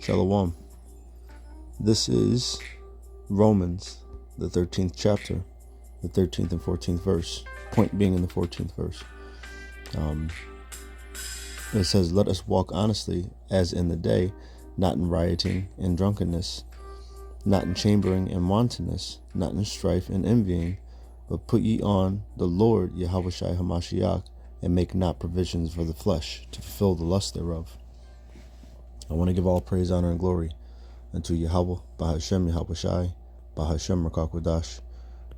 Shalom. This is Romans, the 13th chapter, the 13th and 14th verse. Point being in the 14th verse. It says, "Let us walk honestly as in the day, not in rioting and drunkenness, not in chambering and wantonness, not in strife and envying, but put ye on the Lord Yahushua Hamashiach, and make not provisions for the flesh to fulfill the lust thereof." I want to give all praise, honor, and glory unto Yahweh, Bahashem, Yahushai, Bahashem, Rakakwadash.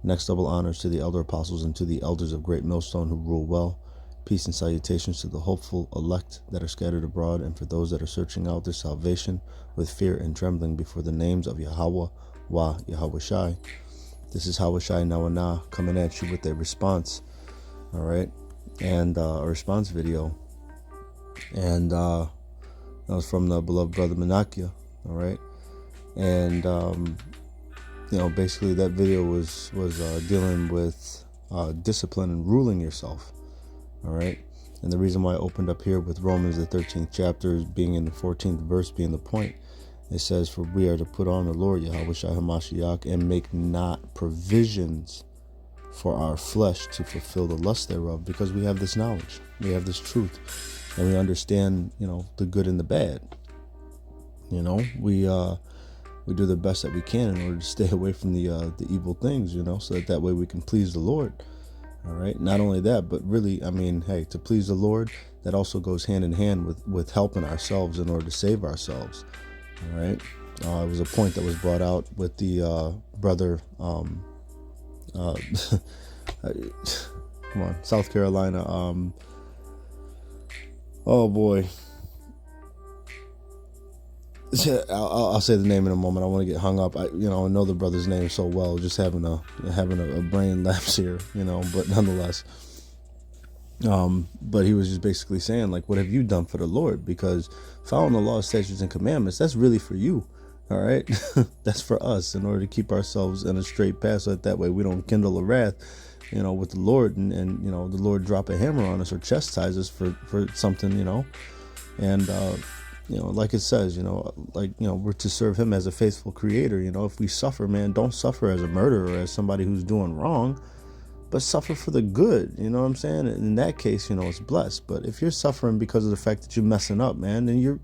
Next, double honors to the elder apostles and to the elders of Great Millstone who rule well. Peace and salutations to the hopeful elect that are scattered abroad, and for those that are searching out their salvation with fear and trembling before the names of Yahweh, Wa Yahushai. This is Yahushai Nawana coming at you with a response, all right, and a response video, and that was from the beloved brother Manakia, all right, and basically that video was dealing with discipline and ruling yourself, all right. And the reason why I opened up here with Romans the 13th chapter being in the 14th verse being the point, it says, "For we are to put on the Lord Yahushua Hamashiach, and make not provisions for our flesh to fulfill the lust thereof," because we have this knowledge, we have this truth, and we understand, the good and the bad. We do the best that we can in order to stay away from the evil things, so that way we can please the Lord. All right. Not only that, but really, to please the Lord, that also goes hand in hand with helping ourselves in order to save ourselves. All right. It was a point that was brought out with the brother, come on, South Carolina. Oh boy. I'll say the name in a moment. I want to get hung up. I know the brother's name so well, just having a brain lapse here, but nonetheless. But he was just basically saying, like, what have you done for the Lord? Because following the law, statutes, and commandments, that's really for you. All right. That's for us in order to keep ourselves in a straight path, so that way we don't kindle a wrath, with the Lord, and the Lord drop a hammer on us or chastise us for something, and, like it says, we're to serve him as a faithful creator. If we suffer, man, don't suffer as a murderer or as somebody who's doing wrong, but suffer for the good. You know what I'm saying? In that case, it's blessed. But if you're suffering because of the fact that you're messing up, man, then you're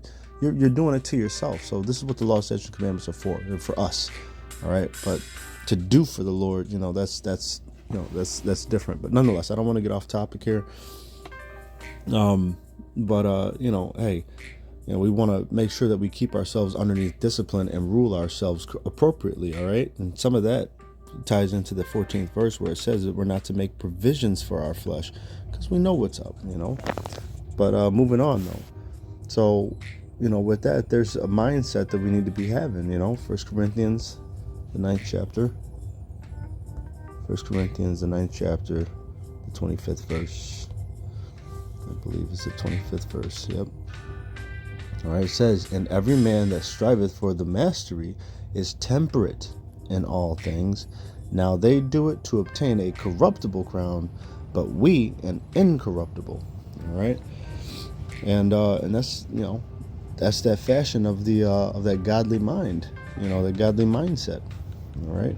doing it to yourself. So this is what the law, statutes, and commandments are for. They're for us. All right. But to do for the Lord, that's different. But nonetheless, I don't want to get off topic here. Hey, we want to make sure that we keep ourselves underneath discipline and rule ourselves appropriately, all right? And some of that ties into the 14th verse where it says that we're not to make provisions for our flesh because we know what's up, But moving on, though. So, with that, there's a mindset that we need to be having, 1 Corinthians, the 9th chapter. 1 Corinthians, the 9th chapter, the 25th verse. I believe it's the 25th verse, yep. All right, it says, "And every man that striveth for the mastery is temperate in all things. Now they do it to obtain a corruptible crown, but we an incorruptible." All right, and that's that's that fashion of that godly mind, that godly mindset. All right,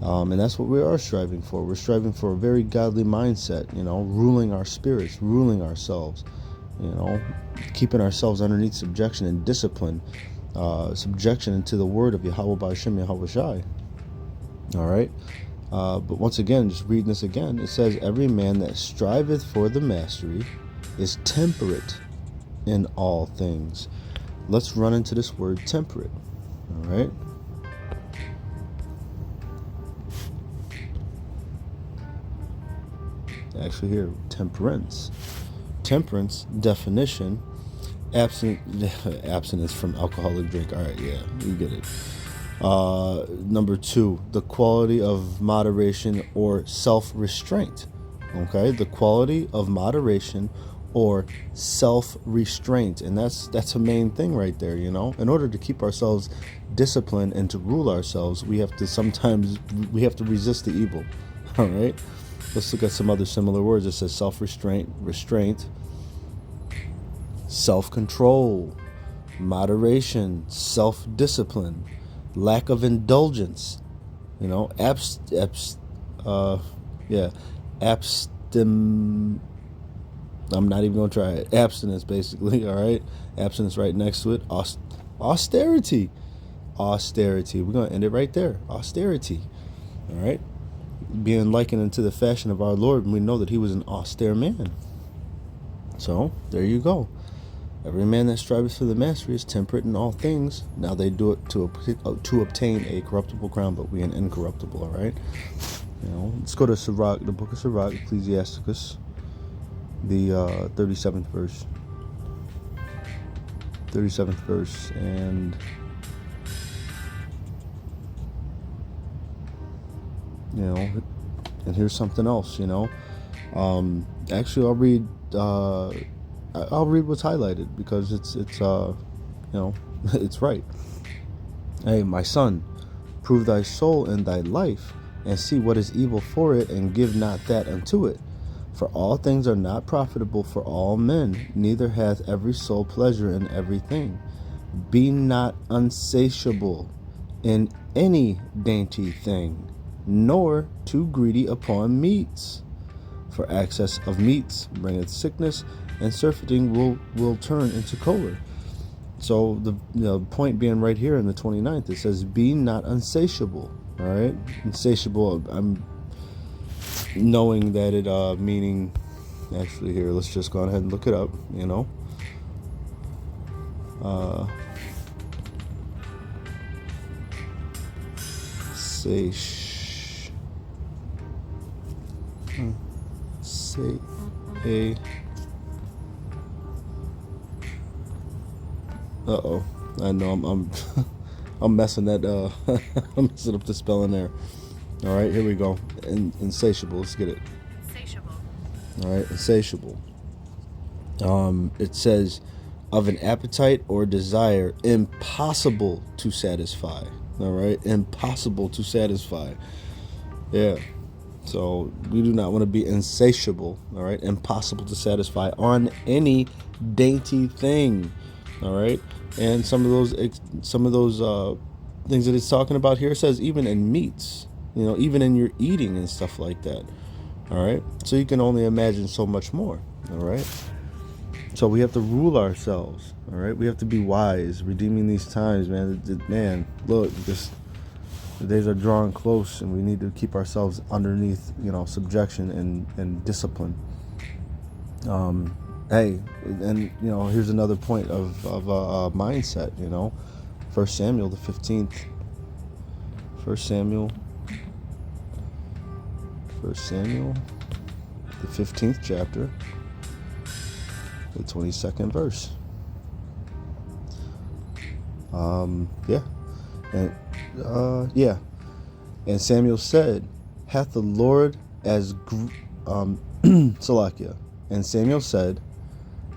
and that's what we are striving for. We're striving for a very godly mindset, ruling our spirits, ruling ourselves. Keeping ourselves underneath subjection and discipline, subjection into the word of Yahweh B'Hashem Yahushai. All right. But once again, just reading this again, it says, "Every man that striveth for the mastery is temperate in all things." Let's run into this word temperate. All right. Actually here, temperance. Temperance definition: abstinence from alcoholic drink. All right, yeah, you get it. Number 2, the quality of moderation or self-restraint. Okay, the quality of moderation or self-restraint, and that's a main thing right there. In order to keep ourselves disciplined and to rule ourselves, we have to resist the evil. All right. Let's look at some other similar words. It says self-restraint, restraint, self-control, moderation, self-discipline, lack of indulgence, abstim. I'm not even gonna try it. Abstinence, basically. All right, abstinence right next to it. Austerity. We're gonna end it right there. Austerity. All right, being likened unto the fashion of our Lord, and we know that he was an austere man. So there you go. Every man that striveth for the mastery is temperate in all things. Now they do it to obtain a corruptible crown, but we an incorruptible. All right. Let's go to Sirach, the book of Sirach, Ecclesiasticus, the 37th verse. 37th verse, and and here's something else. Actually, I'll read what's highlighted because it's it's right. Hey, my son, prove thy soul in thy life, and see what is evil for it, and give not that unto it. For all things are not profitable for all men, neither hath every soul pleasure in everything. Be not unsatiable in any dainty thing, nor too greedy upon meats. For excess of meats bringeth sickness, and surfeiting will turn into choler. So the point being right here in the 29th, it says, be not unsatiable. All right, insatiable. I'm knowing that it meaning, actually here, let's just go ahead and look it up. I know I'm I'm messing that I'm messing up the spelling there. All right, here we go. Insatiable. Let's get it. Insatiable. All right, insatiable. It says, of an appetite or desire impossible to satisfy. All right, impossible to satisfy. Yeah. So we do not want to be insatiable. All right, impossible to satisfy on any dainty thing. All right, and some of those things that it's talking about here says even in meats. Even in your eating and stuff like that. All right, so you can only imagine so much more. All right, so we have to rule ourselves. All right, we have to be wise, redeeming these times, man. Look, the days are drawing close, and we need to keep ourselves underneath, subjection and discipline. Hey, and here's another point of mindset. 1 Samuel the 15th. 1 Samuel, the 15th chapter, the 22nd verse. And Samuel said, hath the Lord as Salakia. And Samuel said,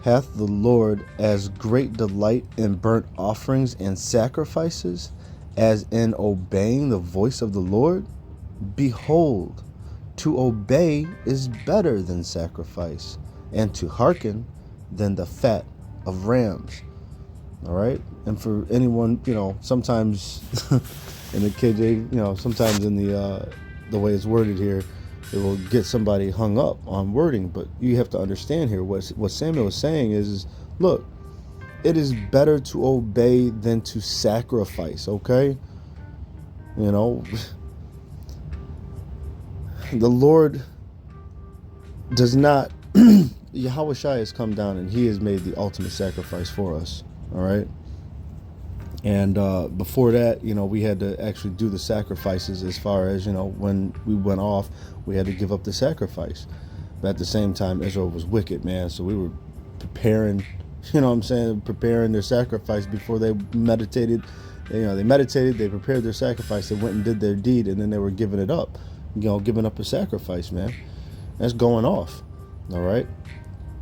hath the Lord as great delight in burnt offerings and sacrifices as in obeying the voice of the Lord? Behold, to obey is better than sacrifice, and to hearken than the fat of rams. All right, and for anyone, sometimes in the KJ, sometimes in the way it's worded here, it will get somebody hung up on wording. But you have to understand here what Samuel is saying is look, it is better to obey than to sacrifice. Okay, the Lord does not, Yahweh Shai has come down and he has made the ultimate sacrifice for us. All right. And before that, we had to actually do the sacrifices as far as, when we went off, we had to give up the sacrifice. But at the same time, Israel was wicked, man. So we were preparing, preparing their sacrifice before they meditated. They meditated, they prepared their sacrifice, they went and did their deed, and then they were giving it up. Giving up a sacrifice, man. That's going off. All right.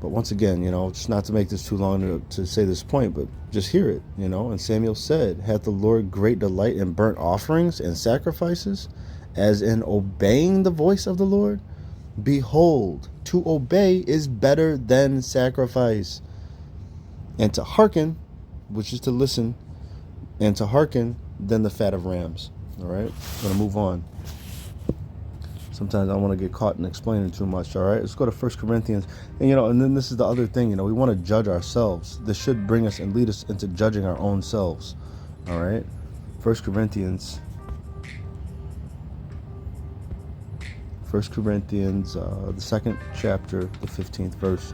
But once again, just not to make this too long to say this point, but just hear it, And Samuel said, hath the Lord great delight in burnt offerings and sacrifices, as in obeying the voice of the Lord? Behold, to obey is better than sacrifice, and to hearken which is to listen and to hearken, than the fat of rams. All right, I'm gonna move on. Sometimes I don't want to get caught in explaining too much. All right, let's go to 1 Corinthians. And then this is the other thing. We want to judge ourselves. This should bring us and lead us into judging our own selves. All right, 1 Corinthians. 1 Corinthians, the 2nd chapter, the 15th verse.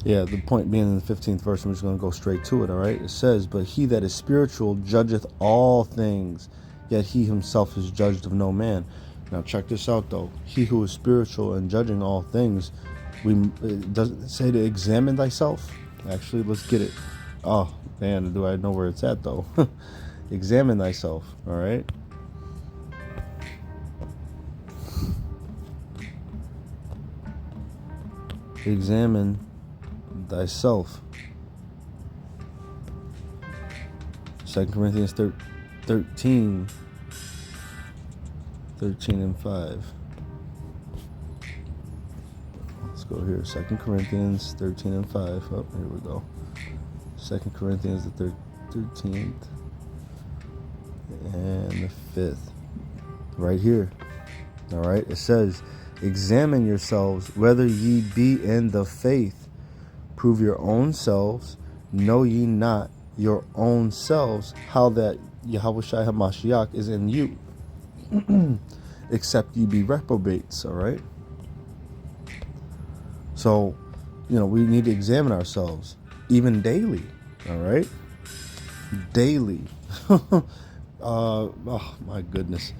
Yeah, the point being in the 15th verse, I'm just going to go straight to it, all right? It says, "But he that is spiritual judgeth all things, yet he himself is judged of no man." Now check this out, though. He who is spiritual and judging all things, it doesn't say to examine thyself. Actually, let's get it. Oh, man, do I know where it's at, though? Examine thyself, all right? Examine thyself. 2 Corinthians 13 and 5. Let's go here. 2 Corinthians 13 and 5. Oh, here we go. 2 Corinthians the 13th and the 5th. Right here. All right. It says, "Examine yourselves whether ye be in the faith. Prove your own selves. Know ye not your own selves how that Yahushua HaMashiach is in you, except ye be reprobates." All right. So, we need to examine ourselves, even daily. All right. Daily. Oh my goodness.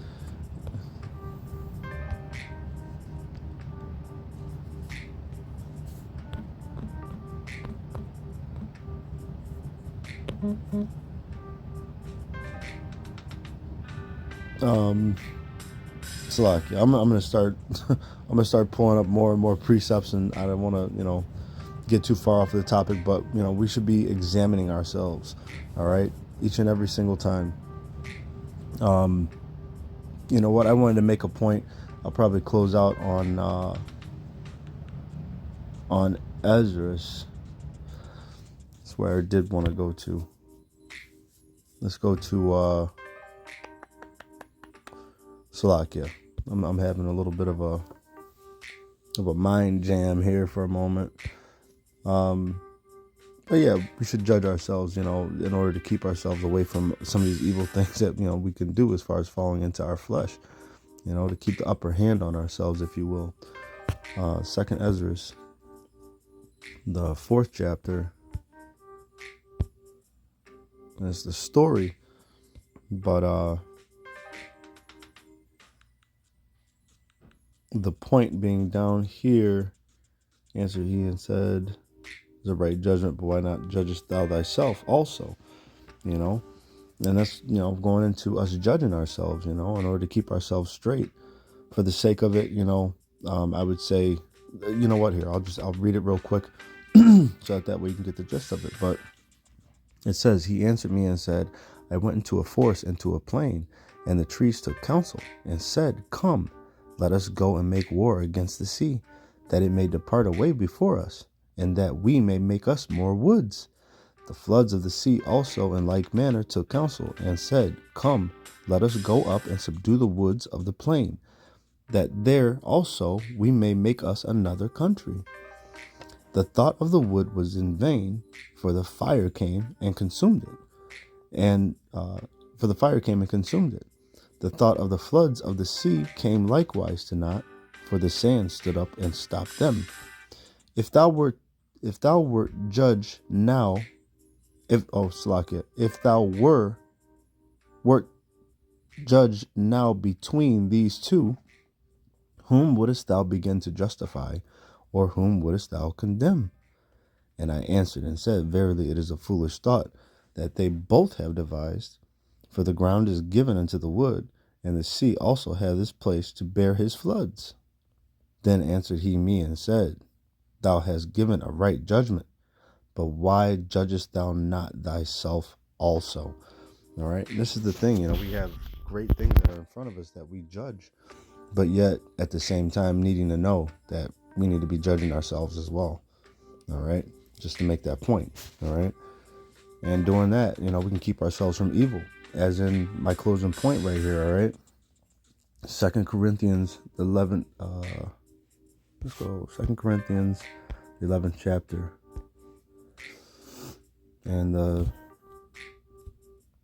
Salaki, I'm gonna start. I'm gonna start pulling up more and more precepts, and I don't want to, get too far off of the topic. But we should be examining ourselves. All right, each and every single time. You know what? I wanted to make a point. I'll probably close out on Ezra's. That's where I did want to go to. Let's go to Salakia. I'm having a little bit of a mind jam here for a moment. But yeah, we should judge ourselves, in order to keep ourselves away from some of these evil things that, we can do as far as falling into our flesh, to keep the upper hand on ourselves, if you will. 2nd Ezra's, the 4th chapter. And it's the story, but the point being down here, answered he and said, "Is a right judgment, but why not judgest thou thyself also?" And that's, going into us judging ourselves, in order to keep ourselves straight. For the sake of it, I would say, you know what, here, I'll read it real quick so that way you can get the gist of it. But it says, "He answered me and said, I went into a forest, into a plain, and the trees took counsel and said, Come, let us go and make war against the sea, that it may depart away before us, and that we may make us more woods. The floods of the sea also in like manner took counsel and said, Come, let us go up and subdue the woods of the plain, that there also we may make us another country. The thought of the wood was in vain, for the fire came and consumed it. The thought of the floods of the sea came likewise to naught, for the sand stood up and stopped them. If thou wert judge now, if thou wert judge now between these two, whom wouldest thou begin to justify, or whom wouldest thou condemn? And I answered and said, Verily it is a foolish thought that they both have devised, for the ground is given unto the wood, and the sea also hath this place to bear his floods. Then answered he me and said, Thou hast given a right judgment, but why judgest thou not thyself also? All right, this is the thing, we have great things that are in front of us that we judge, but yet at the same time needing to know that we need to be judging ourselves as well. All right, just to make that point. All right, and doing that, we can keep ourselves from evil. As in my closing point right here. All right, 2 Corinthians 11. Let's go. 2 Corinthians, the 11th chapter, and the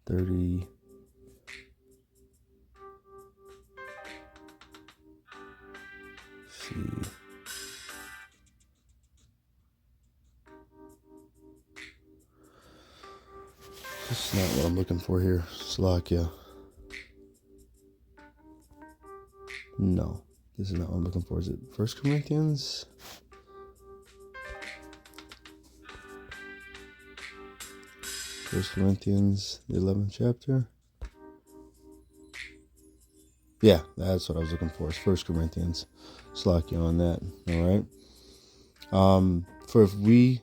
30. See. This is not what I'm looking for here. Slovakia. No, this is not what I'm looking for. Is it 1 Corinthians? First Corinthians, the 11th chapter. Yeah, that's what I was looking for. It's 1 Corinthians. Slovakia on that. All right. For if we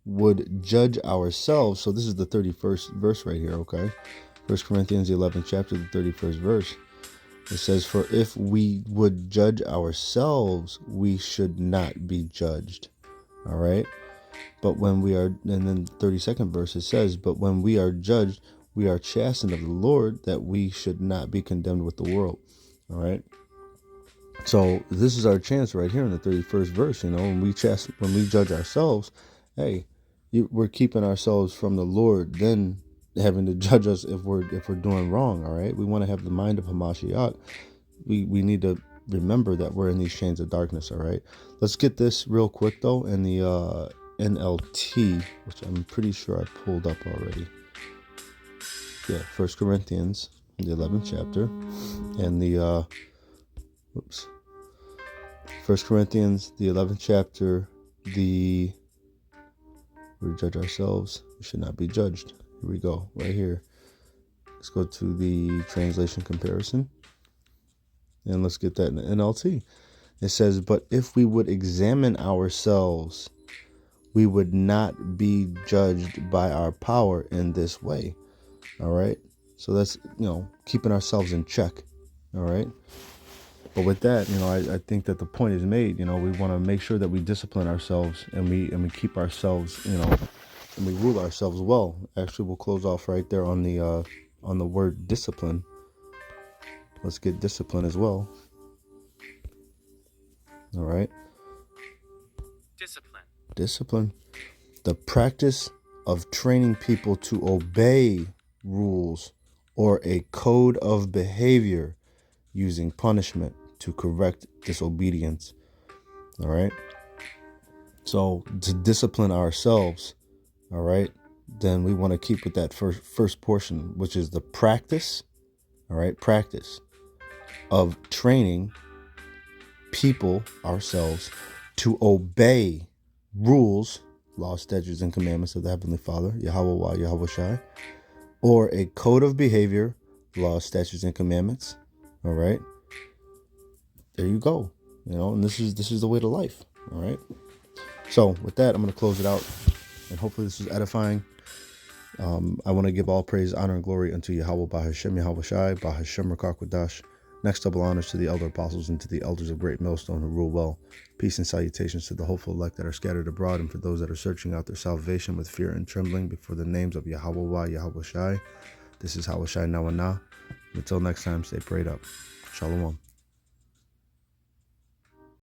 would judge ourselves, so this is the 31st verse right here, okay? 1 Corinthians, the 11th chapter, the 31st verse. It says, for if we would judge ourselves, we should not be judged. All right. But when we are, and then the 32nd verse, it says, but when we are judged, we are chastened of the Lord, that we should not be condemned with the world. All right. So this is our chance right here in the 31st verse. When we judge ourselves, hey, we're keeping ourselves from the Lord, then having to judge us if we're doing wrong. All right, we want to have the mind of Hamashiach. We need to remember that we're in these chains of darkness. All right, let's get this real quick though in the NLT, which I'm pretty sure I pulled up already. Yeah, 1 Corinthians, the 11th chapter, and the 1 Corinthians, the 11th chapter, we judge ourselves, we should not be judged. Here we go, right here. Let's go to the translation comparison. And let's get that in the NLT. It says, but if we would examine ourselves, we would not be judged by our power in this way. All right. So that's, keeping ourselves in check. All right. But with that, I think that the point is made. We want to make sure that we discipline ourselves and we keep ourselves, and we rule ourselves well. Actually, we'll close off right there on the word discipline. Let's get discipline as well. All right. Discipline. The practice of training people to obey rules or a code of behavior using punishment to correct disobedience. All right. So to discipline ourselves, all right, then we want to keep with that first portion, which is the practice, all right, practice of training people, ourselves, to obey rules, laws, statutes, and commandments of the Heavenly Father, Yahweh, Yahweh Shai, or a code of behavior, laws, statutes, and commandments. All right. There you go. And this is the way to life. All right. So with that, I'm going to close it out, and hopefully this is edifying. I want to give all praise, honor, and glory unto Yahweh Bahashem, Yahweh Shai, Bahashem Rakakwadash. Next double honors to the elder apostles and to the elders of Great Millstone who rule well. Peace and salutations to the hopeful elect that are scattered abroad, and for those that are searching out their salvation with fear and trembling before the names of Yahweh, Yahweh Shai. This is Yahweh Shai Nawana. Until next time, stay prayed up. Shalom.